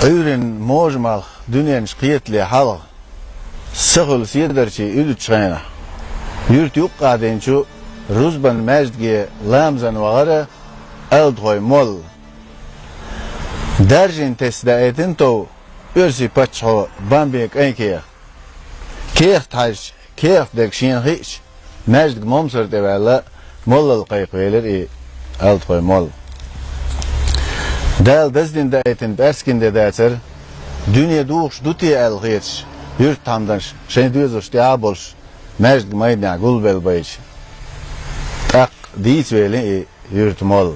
Öğren mojmal dünyanın kıyetli halı sıkıl siyedirçi ülü çıkayna. Yurt yok kadınçu Ruzban mejdge lamzan vağara eldhoy mol. Derjin tesda etin to örsi paçho bambek enkeye. Keyf taş, keyf dekşin hiç. Mejdg momsur devella mollal kayıkveler eldhoy mol. Dal dezdin de etin berskinde deter dünya duş duti el hiç. Yurt tamdan şey diyoruz ya boş. Mejdg maydna gulbel bayç. Tak diç veli yurt mol.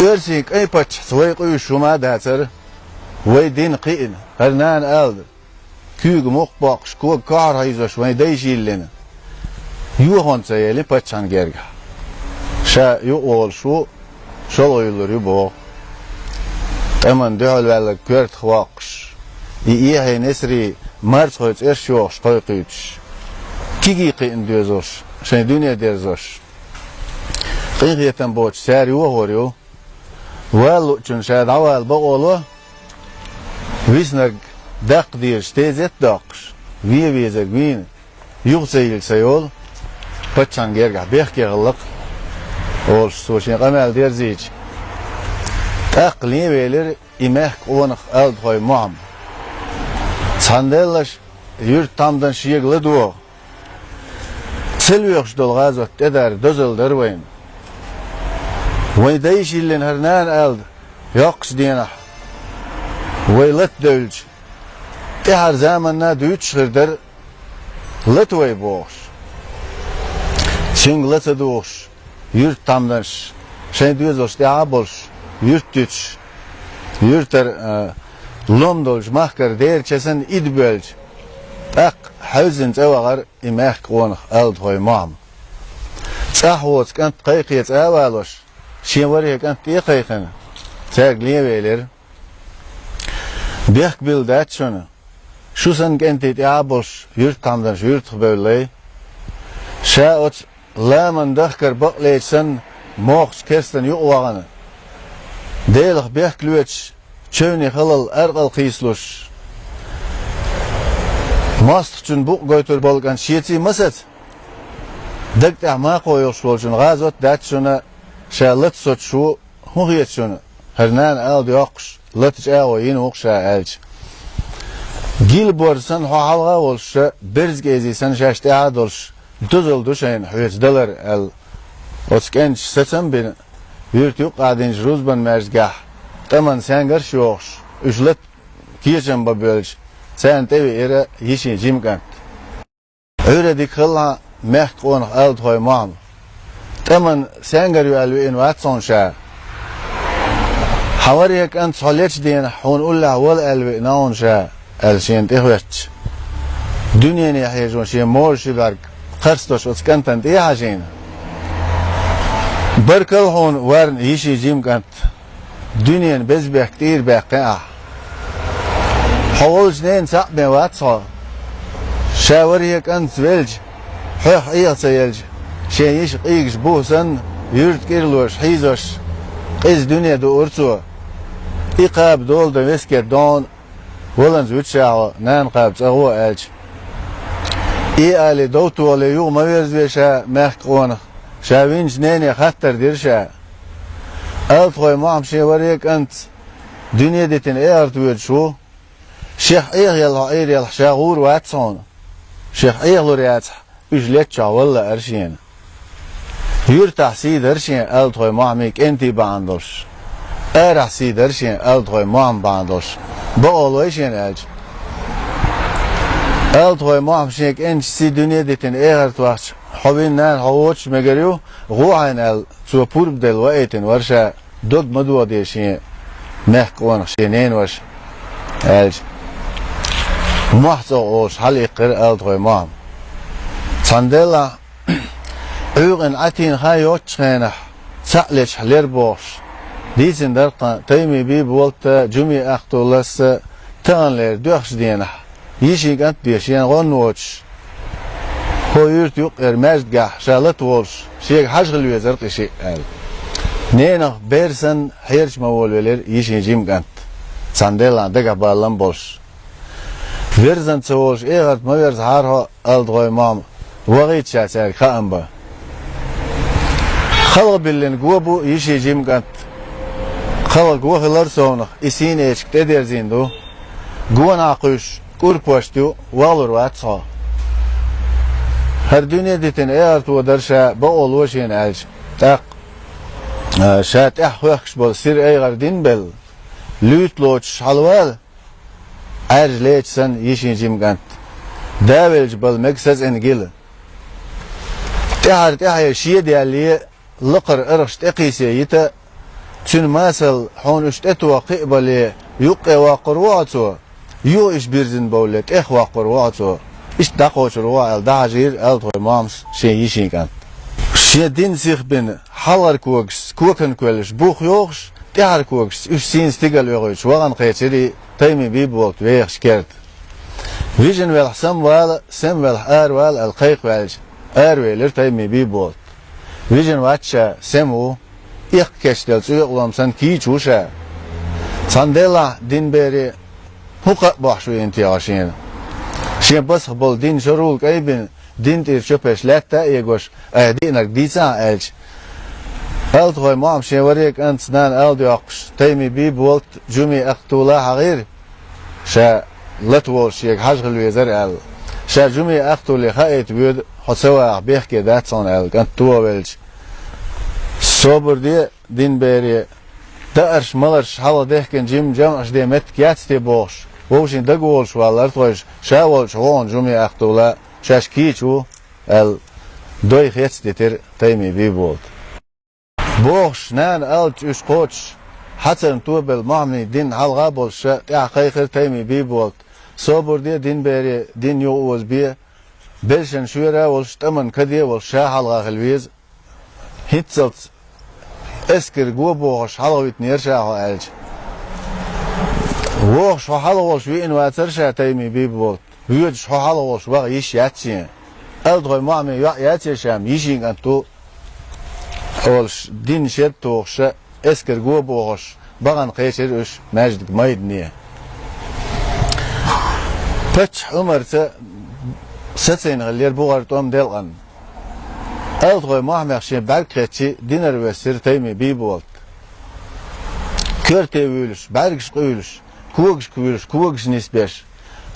Örsik ay paç soy qoy şuma deter. Ve din qin hernan eld. Küg muqbaq şko kar hayzoş ve deyşillen. Yuhon sayeli paçan gerga. Şa yu ol şu şol oyulur bu. Aman dehal vel kört xwaqş. İyi nesri mart hoç erşoş qoyqıç. Kigi qin diyoruz. Şey dünya derzoş. Qiyeten boç seri o horiyo. Well çün şad aval boğulu. Visnag dak diye stezet dakş. Vize gün. Yuqsayil sayol. Paçan gerga behkerlik. Ol soşin qamel derziç. Aqli velir imek onuq aldhoy muam. Sandellaş yurt tamdan şiyegli duo. Silviyox dolgazot eder dözüldür vayın. Ve deyşillen hernan eld yoks diyena. Ve lit dölç. Her zamanna düğüt şırdır lit ve boğuş. Çing lit doğuş. Yurt tamdanş. Şey diyoruz ya boş. Yurt düç. Yurtlar lomdolç mahkar değerçesen idbölç. Ak havzin çavagar imek qonuq eldhoy muam. Sahvot kant qayqiyet avaloş. Şevariye kant diye qayqın. Çagliye veler. Bek bildat şunu. Şu san kentit aboş yurt tamdan yurt böyle. Şaot laman dahkar baklaysan moğs kersten yok vağanı. Deylik bek lüveç çövni halal erqal qiyisluş. Mast için bu götür bolgan şiyeti masat. Dikta ma koyuş bolçun gazot dat şuna şalat sot şu huğiyet şunu. Hernan aldı yoqş. Latış ağı yine oqşa elç. Gil borsan halga olşa birz gezisen şaştı adolş. Düzüldü şeyin hüyetdeler el. Otkenç seçen beni. Yurt yok adinç Ruzban merzgah. Taman sen garş yoqş. Üçlet kiyecen babölç. Sen tevi ere yişin jimkant. Öğredik hılla mehk onu eldhoy muam. Taman sen garyu elvi invatson şa. Havariyek ant soleç diyen hun ulla wal elvi naon şa. Elşin tehveç. Dünyanı yahyejon şey mor şivar qırsdoş otskantan tihajin. Barkal hun varn yişi jimkant. Dünyanı bezbek dir beqa. Havolj nen saqme vatsa. Şavariyek ant velj. Hıh iyasayelj. Şey yiş qiyiş buhsan yurt kirloş hizoş. Qiz dünyada ursu. İqab dolda vesker don. Volan zütşağı nan qab çağı elç. Ali doğtu ole yuğ maverz veşa mehk onu. Şavinç nene khattar dirşa. Eldhoy muam şevariyek ant. Dünyadetin artıyor şu. Şeyh eğyal şağur vatson. Şeyh eğyal riyat. Üclet çavalla erşin. Yurt tahsi derşin eldhoy muamik enti bandoş. Erahsi derşin eldhoy muam bandoş. Bu olayşin elç. Eldhoy muam şeyk ençsi dünyadetin eğert vaxt. Hobinden havoç megeriyo. Guayn el çupur del vaetin varşa dod madua deşin. Mehk onu şeyneyn vaş. Elç. Muhsa oş hal iqir eldhoy muam. Sandela Öğün atin hayot çıkayna. Sa'leç haler boş. Dizin derqa taymi bi bolta cumi aqtolası tanler döxş diyena. Yişik ant beşen gonnoç. Koyurt yok ermezgah şalat olş. Şeyh hajgıl vezer qişi el. Nena bersen hayırç mavolveler yişin jimgant. Sandela dega ballan boş. Verzen çoğuş eğer mi verz harha aldığı mam vaqit şaser kamba. Xalq bilin bu işi cimgat. Xalq vaqlar sonra isin eşkte derzindo. Guana quş kurpoştu valur vatsa. Her dünyadeten eğer tu derşa bu oluşun alj. Tak şat ahvakş bol sir eğer din bel. Lütloç halval. Erleçsen işin cimgat. Davelj bol meksez engil. Tehar şiye değerli لقر أرشت أقيسيته تن مثل حون اشتت وقبلي يقى وقرواتو يو إش بيرزن بولت إخ وقرواتو إش دقوش روا الدعجير ألطو مامس شيء يشين كان شيء دين سيخ بين حلر كوكس كوكن كولش بوخ يوخش تهر كوكس إش سين ستيقل يغيش وغن قيتري تيمي بيبوكت ويخش كرت فيجن والح سم والح آر وال القيق والج آر ويلر تيمي بيبوكت Vision watcha semu ilk keştel uygulam sen ki çuşa sandela din beri huka başu intiyaşın şey bas bol din şurul kaybin din tir çöpeş letta egoş dinak disa elç alt koy mam şey varık antsdan aldı akış taymi bi bolt cumi aktula hagir şa latwol şey hajgıl vezer al şa cumi aktuli khayt bud حسوا بيحكي ذات صون كانت توابلج صبر دي دين بيري دارش ملرش حالا دهكن جيم جمعش دي مت كياتستي بوش ووشين دقولش والار تويش شاولش هون جمي اختولا شاشكيشو ال دوي خيتستي تر تيمي بيبولت بوش نان الج اش قوش حتى توبل معمني دين حلغا بولش تحقيقر تيمي بيبولت صبر دي دين بيري دين يوز بيه بلشن شويرة والشتمن كدي والشاه حلقة خلويز هيتسلت اسكر جوا بوش حلقة بيتنير شاه عالج ووش حلقة والشوي إن واتر شاه تيمي بيبوت ويوش حلقة والش واق يش ياتشين ألدغي معمي ياتي شام يشين أنتو والش دين شد توخش اسكر جوا بوش بغن قيشر اش ماجد مايدنيه بتش عمرته ستين غلير بوغر توم دلغن ألغي محمد شين بركتي دينر وسير تيمي بيبولت كرتي ويلش بركش قيلش كوغش نسبش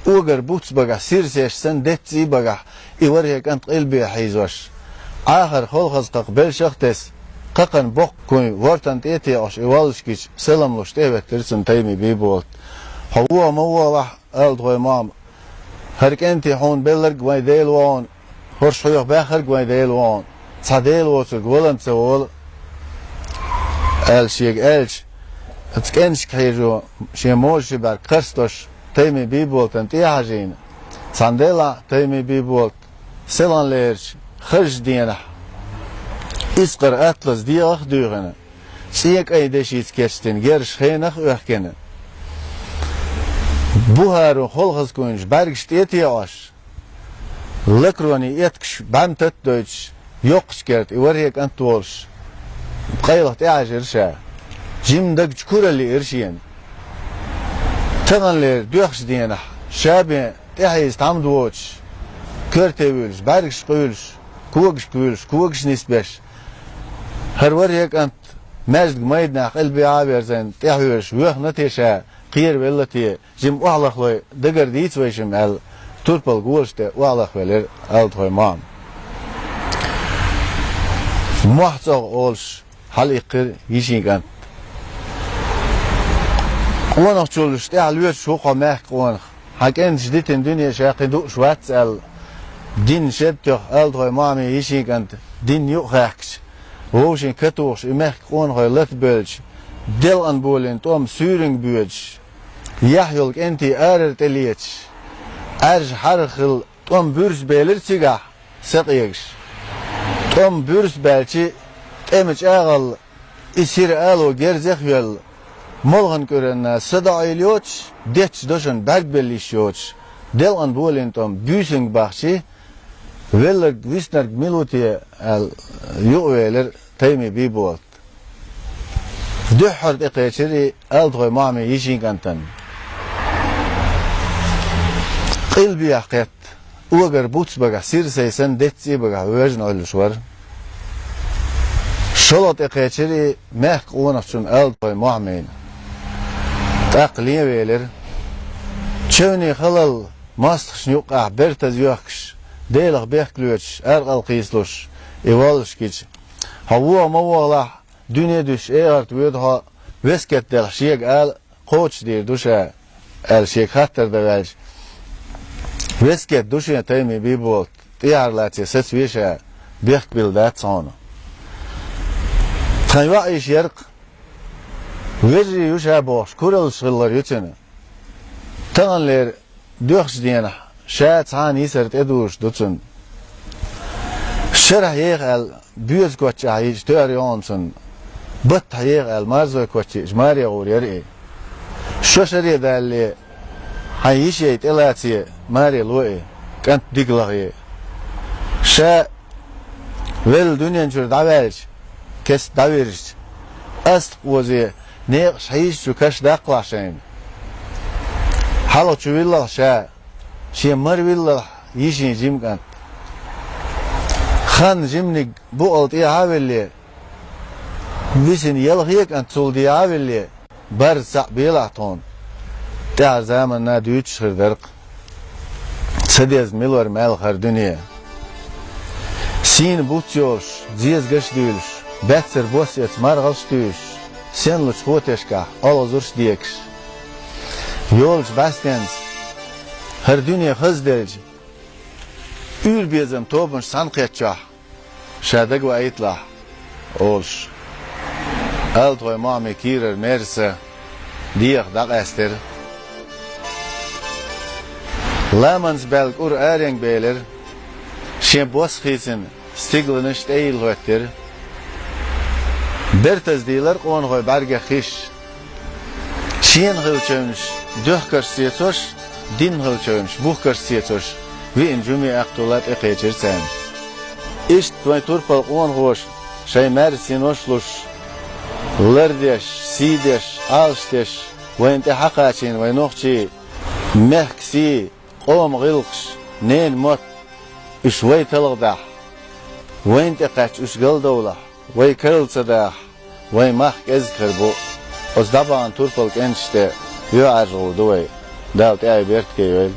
اوغر بوتس بقى سير سيش سن دتسي بقى يوريك انت قلبي حيزوش آخر خلقز قبل شختس ققن بوق كوي ورتن تيتي اش ايوالشكيش سلاملوش تيبت ترسن تيمي بيبولت هو موالح ألغي محمد هرك أنت هون بلرج ويديل وان هرش حيوه بخرج ويديل وان صديل وصل ولن سوول الشيء الش تكنش كيجو شيء موش بار كرستوش تيمي بيبولت انت يحجين صندلا تيمي بيبولت سلان ليرش خرج دينا اسقر أطلس ديغ دوغنا شيك أي دشيت كشتن جرش خينخ وحكنا بوهارو خلقز كونش برگش تيتياش لكروني يتكش بامتت دوتش يوقش كرت يوريك انت ولش بقيلة تعاج ارشا جيم دقش كورالي ارشين تغن لير دوخش دينا شابي تحيز تعمد ووتش كرتي ويلش برگش قيلش كوغش نسبش هر وريك انت ماجد مايدنا قلبي عابر زين تحويرش ويخ نتيشا قير بلتي جيم واخلخ لي دغر ديت ويشم ال توربل غولشته واخلخ ولر التوي مان محصو اولش حل يقر يشيغان وانا تشولش تاع الويت شو قماح قون حكين جديت الدنيا شاقدو شوات ال دين شبته التوي مامي يشيغان دين يوخاكش ووشين كتوش يمخ قون غلط بلج دل ان بولين توم سورينج بوج يحيولك انتي ارت اليتش ارج حرخل توم بورس بيلر تيغا سقيكش توم بورس بالچي تمچ اغل اسير الو گرزخ يل مولغن كورن صدا ايليوچ ديتش دوشن برگ بليشيوچ دل ان بولين توم بوسينج باخشي ويلر ويسنر ميلوتي ال يويلر تيمي بيبوت Dühhört eqeçeri altoy mami yişin kantan. Qilbi yaqet. Ugar buts baga sirseysen detsi baga verjin ölüş var. Şolat eqeçeri mehk onaqçun altoy mami. Taqliye veler. Çöni halal mastxın yok bertaz yoqş. Deyliq bekliyoç erqal qisloş. Evalış geç. Hava mavalla dünya düş art ved ha vesket der şeyg al koç der duşa el şeyg hatter da vel. Vesket duşa taymi bi bol. Tiyarlatı ses veşe bek bildat sonra. Tayva iş yerq veri yuşa boş kural şıllar yutunu. Tanler döxş diyana şat hani sert eduş dutun. Şerh yeğel büyüz koça hiç teoriyansun. Bat yeğel marzo koça jmariya oriyeri. Şu şeriye dalli hayişet elatiye mariya loe kant diglağı. Şa vel dünyanın çür davelç kes daverç. Ast ozi ne hayış şu kaş daqlaşayım. Halo çuvillah şa şey marvillah yişin jimkant. Xan jimnik bu altı havelli visin yalğıyık antsul diye havelli bar sa'bilah ton der zamanna düç şırdarq sadez milor mal xar dünya sin butyoş ziz gaş düş betser bosyet marğalş düş sen luç xoteşka alazurş diyekş yolç bastens her dünya hız derece ül bezem tobunç sanqetçah şadag ve ayitlah olş altoy mami kirer merse diyek daq ester lamans belg ur areng beyler şem bos xisin stiglanışt eil hoettir bertaz deyler qon qoy barga xiş şien hılçönüş döh karsiyesoş din hılçönüş buh karsiyesoş ve in cümle aktolat eqeçirsen İşt ve turpal on hoş şey mersin hoşluş lerdeş sideş alşteş ve inte haqaçin ve noqçi mehksi qom gılqş nen mot işvey talgda ve inte qaç işgal dawla ve kırılsada ve mah ezkir bu os daban turpal enşte yo arzu doy dalt ay bertke